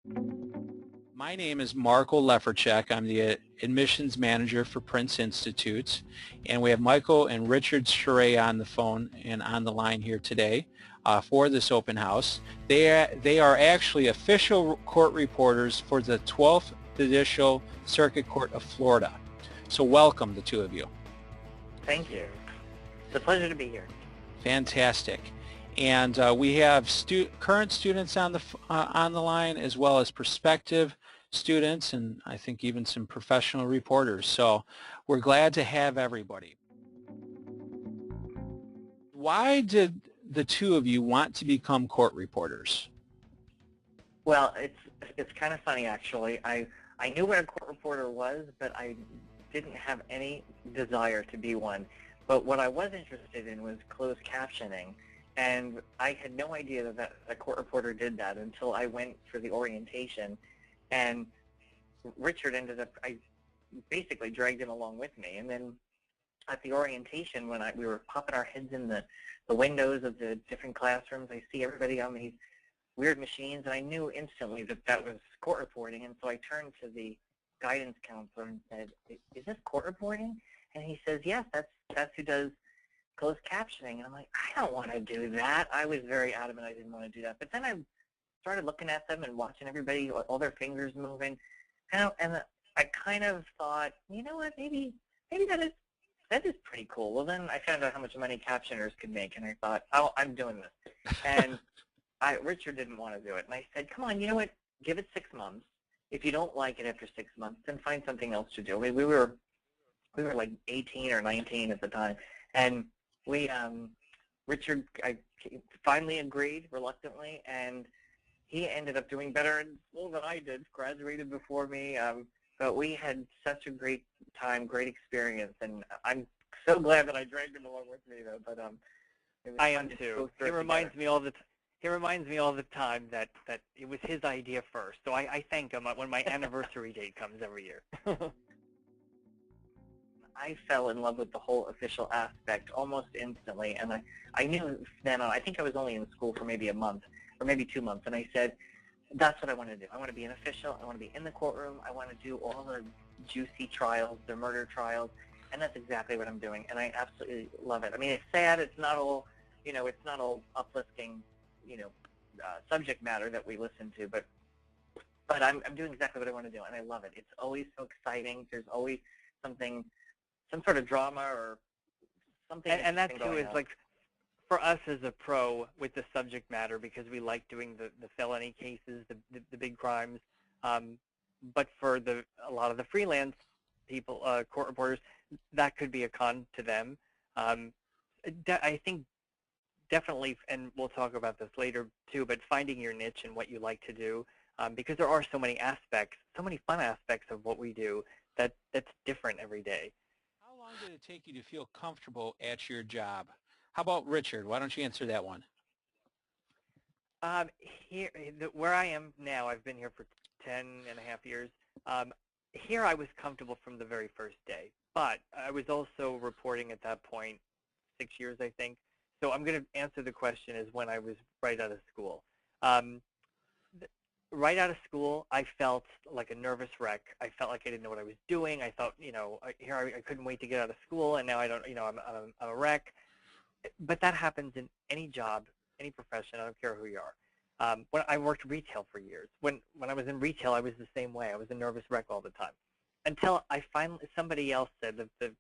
My name is Marco Leferchek. I'm the admissions manager for Prince Institutes, and we have Michael and Richard Scire on the phone and on the line here today for this open house. They are actually official court reporters for the 12th Judicial Circuit Court of Florida. So welcome, the two of you. Thank you. It's a pleasure to be here. Fantastic. And we have current students on the line, as well as prospective students, and I think even some professional reporters. So we're glad to have everybody. Why did the two of you want to become court reporters? Well, it's kind of funny, actually. I knew what a court reporter was, but I didn't have any desire to be one. But what I was interested in was closed captioning. And I had no idea that a court reporter did that until I went for the orientation. And Richard I basically dragged him along with me. And then at the orientation, when we were popping our heads in the windows of the different classrooms, I see everybody on these weird machines, and I knew instantly that that was court reporting. And so I turned to the guidance counselor and said, "Is this court reporting?" And he says, "Yes, that's who does closed captioning." And I'm like, I don't want to do that. I was very adamant I didn't want to do that. But then I started looking at them and watching everybody, all their fingers moving, and I kind of thought, you know what, maybe that is pretty cool. Well, then I found out how much money captioners can make, and I thought, oh, I'm doing this. And Richard didn't want to do it, and I said, come on, you know what, give it 6 months. If you don't like it after 6 months, then find something else to do. I mean, we were like 18 or 19 at the time, and Richard finally agreed reluctantly, and he ended up doing better in school than I did, graduated before me, but we had such a great time, great experience, and I'm so glad that I dragged him along with me, though. But I am too. He reminds me all the time that it was his idea first, so I thank him when my anniversary date comes every year. I fell in love with the whole official aspect almost instantly, and I knew then on, I think I was only in school for maybe a month or maybe 2 months, and I said, that's what I want to do. I want to be an official. I want to be in the courtroom. I want to do all the juicy trials, the murder trials, and that's exactly what I'm doing, and I absolutely love it. I mean, it's sad. It's not all, it's not all uplifting, subject matter that we listen to, but I'm doing exactly what I want to do, and I love it. It's always so exciting. There's always something, some sort of drama or something. And that too is like, for us as a pro with the subject matter, because we like doing the felony cases, the big crimes. But for a lot of the freelance people, court reporters, that could be a con to them. I think definitely, and we'll talk about this later too, but finding your niche and what you like to do, because there are so many aspects, so many fun aspects of what we do that's different every day. How long did it take you to feel comfortable at your job? How about Richard? Why don't you answer that one? Where I am now, I've been here for 10.5 years. Here I was comfortable from the very first day, but I was also reporting at that point 6 years, I think. So I'm going to answer the question as when I was right out of school. Right out of school, I felt like a nervous wreck. I felt like I didn't know what I was doing. I thought, here I couldn't wait to get out of school, and now I don't, I'm a wreck. But that happens in any job, any profession. I don't care who you are. When I worked retail for years. When I was in retail, I was the same way. I was a nervous wreck all the time. Until somebody else said, the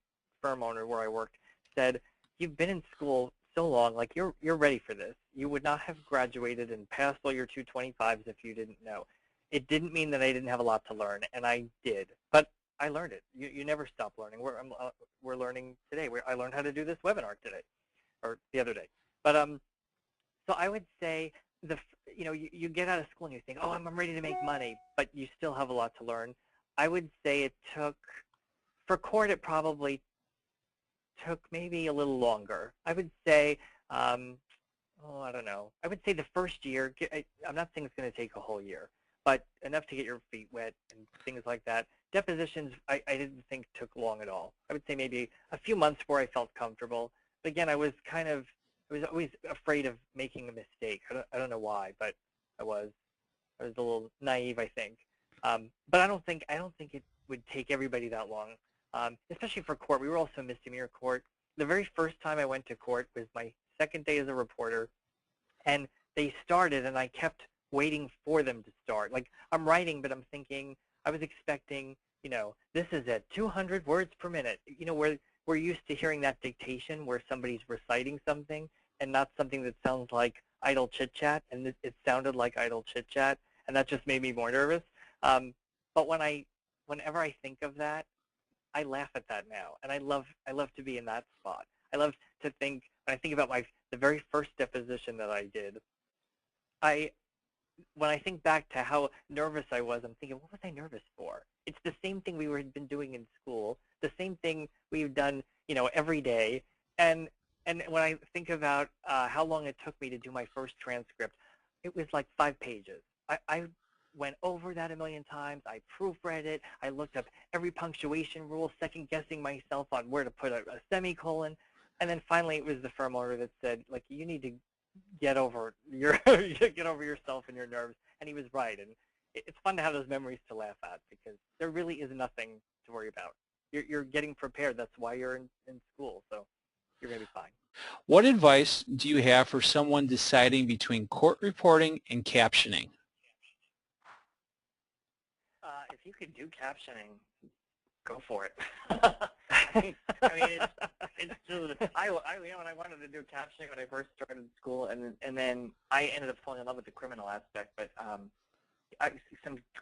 firm owner where I worked said, you've been in school so long, like you're ready for this. You would not have graduated and passed all your 225s if you didn't know. It didn't mean that I didn't have a lot to learn, and I did. But I learned it. You never stop learning. We're learning today. I learned how to do this webinar today, or the other day. But so I would say you get out of school and you think, oh, I'm ready to make money, but you still have a lot to learn. I would say it took, for court, it probably took maybe a little longer. I would say, I don't know. I would say the first year, I'm not saying it's going to take a whole year, but enough to get your feet wet and things like that. Depositions, I didn't think took long at all. I would say maybe a few months where I felt comfortable. But again, I was always afraid of making a mistake. I don't know why, but I was. I was a little naive, I think. But I don't think it would take everybody that long, especially for court. We were also misdemeanor court. The very first time I went to court was my second day as a reporter, and they started, and I kept waiting for them to start. Like, I'm writing, but I'm thinking, I was expecting, this is at 200 words per minute. We're used to hearing that dictation where somebody's reciting something and not something that sounds like idle chit-chat, and it sounded like idle chit-chat, and that just made me more nervous. But whenever I think of that, I laugh at that now, and I love to be in that spot. I love to think, when I think about the very first deposition that I did, when I think back to how nervous I was, I'm thinking, what was I nervous for? It's the same thing we had been doing in school, the same thing we've done, every day. And when I think about how long it took me to do my first transcript, it was like 5 pages. I went over that a million times. I proofread it. I looked up every punctuation rule, second-guessing myself on where to put a semicolon. And then finally it was the firm owner that said, like, you need to get over yourself and your nerves. And he was right. And it's fun to have those memories to laugh at, because there really is nothing to worry about. You're getting prepared. That's why you're in school. So you're going to be fine. What advice do you have for someone deciding between court reporting and captioning? If you could do captioning, go for it. I mean, it's just, I wanted to do captioning when I first started school, and then I ended up falling in love with the criminal aspect. But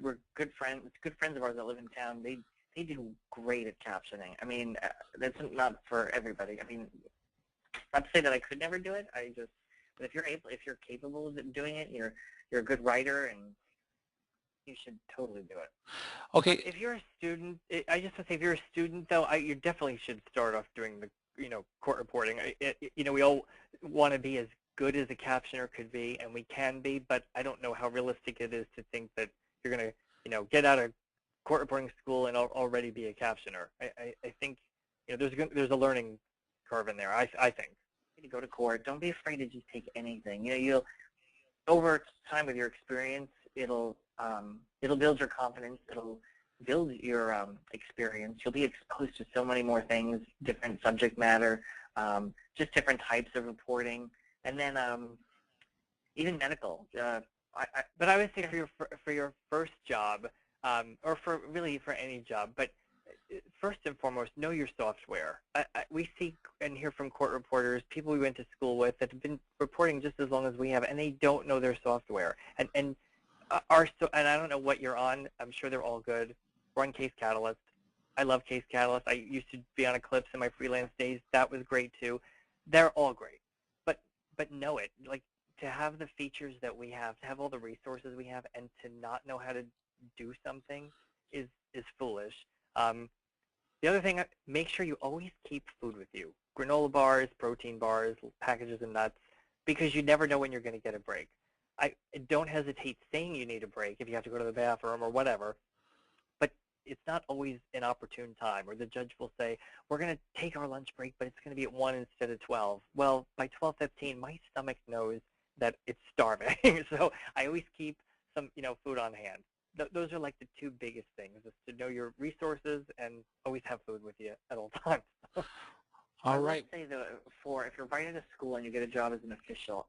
we're good friends of ours that live in town. They do great at captioning. I mean, that's not for everybody. I mean, not to say that I could never do it. But if you're capable of doing it, you're a good writer, and you should totally do it. Okay. If you're a student, I just want to say, if you're a student, though, you definitely should start off doing the, court reporting. We all want to be as good as a captioner could be, and we can be, but I don't know how realistic it is to think that you're going to, get out of court reporting school and already be a captioner. I think, there's a learning curve in there, I think. You need to go to court. Don't be afraid to just take anything. You'll, over time with your experience, it'll build your confidence. It'll build your experience. You'll be exposed to so many more things, different subject matter, just different types of reporting, and then even medical. But I would say for your first job, or for any job, but first and foremost, know your software. We see and hear from court reporters, people we went to school with, that have been reporting just as long as we have, and they don't know their software. And I don't know what you're on. I'm sure they're all good. We're on Case Catalyst. I love Case Catalyst. I used to be on Eclipse in my freelance days. That was great too. They're all great. But know it. Like, to have the features that we have, to have all the resources we have, and to not know how to do something is foolish. The other thing, make sure you always keep food with you. Granola bars, protein bars, packages of nuts, because you never know when you're going to get a break. I don't hesitate saying you need a break if you have to go to the bathroom or whatever, but it's not always an opportune time, or the judge will say, we're going to take our lunch break, but it's going to be at 1 instead of 12. Well, by 12:15, my stomach knows that it's starving, so I always keep some, food on hand. Those are like the 2 biggest things, is to know your resources and always have food with you at all times. All right. I would say, though, if you're right out of school and you get a job as an official,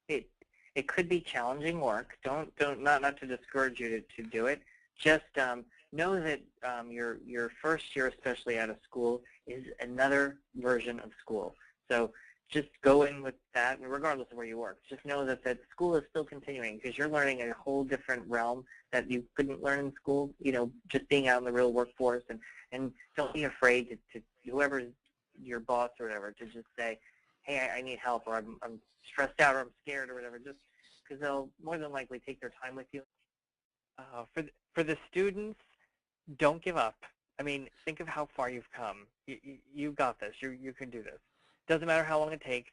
it could be challenging work. Not to discourage you to do it. Just know that your first year, especially out of school, is another version of school. So just go in with that, regardless of where you work. Just know that school is still continuing, because you're learning a whole different realm that you couldn't learn in school, just being out in the real workforce. And don't be afraid to whoever's your boss or whatever, to just say, hey, I need help, or I'm stressed out, or I'm scared, or whatever, just because they'll more than likely take their time with you. For the students, don't give up. I mean, think of how far you've come. You've got this. You can do this. Doesn't matter how long it takes.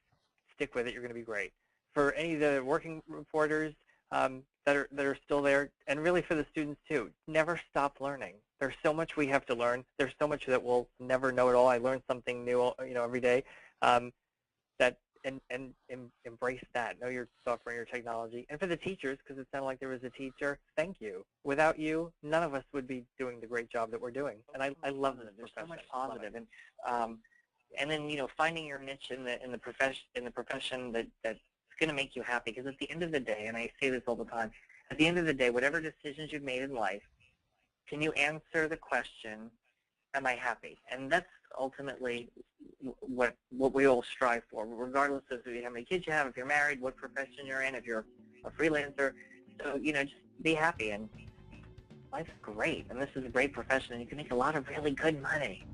Stick with it. You're going to be great. For any of the working reporters that are still there, and really for the students too, never stop learning. There's so much we have to learn. There's so much that we'll never know at all. I learn something new, every day. That embrace that. Know your software and your technology. And for the teachers, because it sounded like there was a teacher, thank you. Without you, none of us would be doing the great job that we're doing. And I love this There's profession. so much positive. And then, you know, finding your niche in the profession that's going to make you happy. Because at the end of the day, and I say this all the time, at the end of the day, whatever decisions you've made in life, can you answer the question, am I happy? And that's ultimately what we all strive for, regardless of how many kids you have, if you're married, what profession you're in, if you're a freelancer. So, you know, just be happy. And life's great. And this is a great profession. And you can make a lot of really good money.